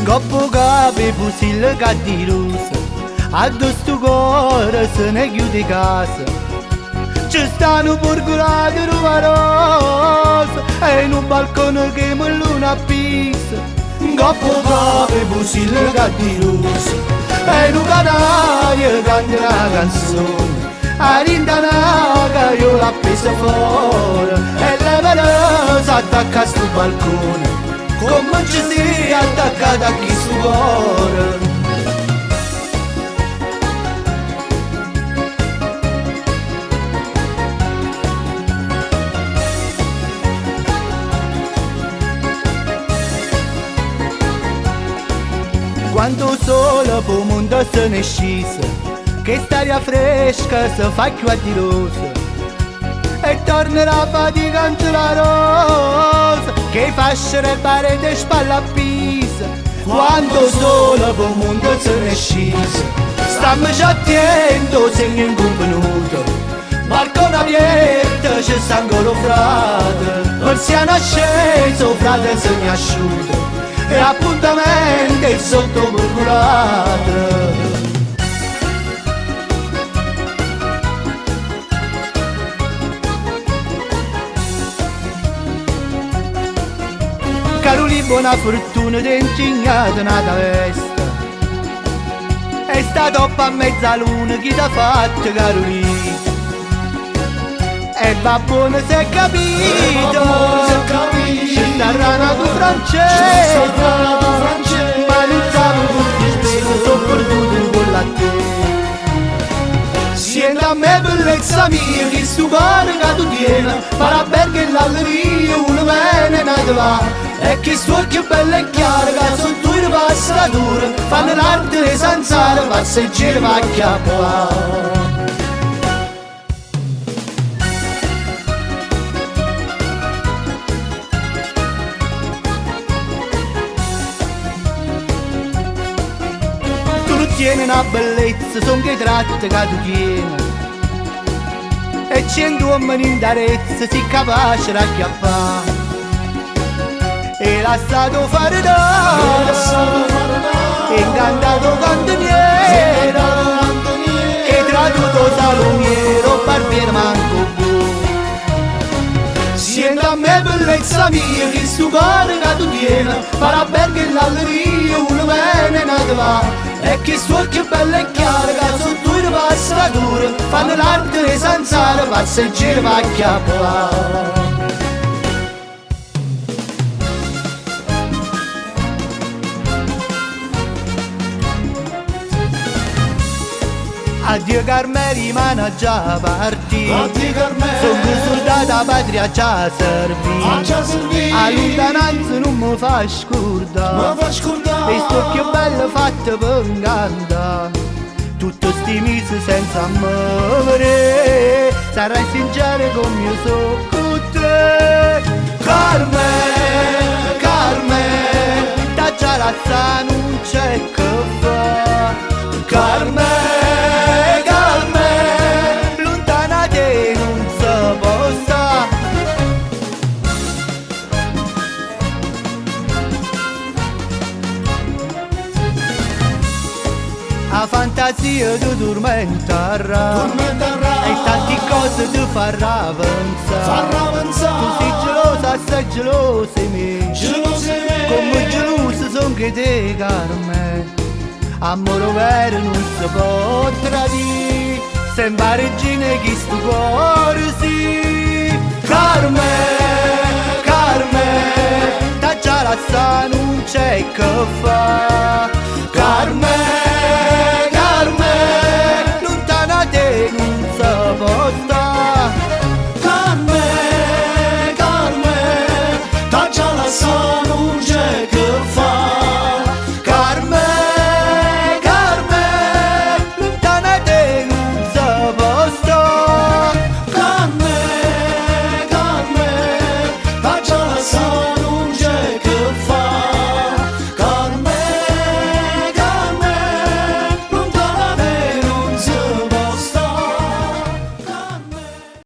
Coppo capi fusil cattirosa, addosso sto cuore se ne chiude casa. Ci stanno purgurati ruvarosa e in un balcone che mi luna appisa. Coppo capi fusil cattirosa e in un canaio canta una canzone. A rintanaga io l'ho presa fuori e la mano s'attacca a sto balcone, come ci si attaccata a chi sto cuore. Quando sole po' mondo se ne scisa, che staria fresca si fa più attirosa e tornerà faticante la rosa che fascia le pareti e spalla a pisa. Quando sole po' mondo se ne scisa, stammi già attento segno inconvenuto, balcone aperto c'è ancora frate, persiano acceso frate se mi asciuto e appuntamenti sotto procurato. Caroli buona fortuna t'ingignata nata vesta, è stato a mezzaluna chi t'ha fatto Caroli, e va buono se è capito, c'è sta rana tu francese, ma non sapevo tutti spesi, sono perduto con la te. Siente a me bellezza mia, che sto cuore che tu tieni, farà perché l'alleria uno bene nato va. E che sto occhio bello e chiaro, che sono due passature, fanno l'arte di zanzare, passeggeri va a chiappare. Tieni una bellezza, son che tratte che tu tieni, e 100 uomini in darezza si capace di acchiappare. E l'ha stato fare da, e incantato cantoniere, e tradotto salumiero, barbiere manco buono. Siente a me bellezza mia, che sto cuore che tu tieni, farà perché l'alleria uno bene nato va. E che sto occhio bello e chiaro, che sono due passature, fanno l'arte di zanzare, passeggeri va a chiappare. Addio Carmeli, ma non già partì. Addio Carmeli, sono soldata patria già servì. A lontananza non mi fa scordare, e sto più bello fatto per incantare. Tutto sti mesi senza amore, sarai sincero con mio so con te. Carmeli, Carmeli, da già razza non c'è che fa. Carmeli, la fantasia ti tormenterà, e tante cose ti farà pensare. Tu sei gelosa, assai gelosa di me, come gelosa son che te, Carmeli. Amore vero non si può tradire, sembra regina che sto cuore sì. Carmeli, Carmeli, da già la sa non c'è che fa.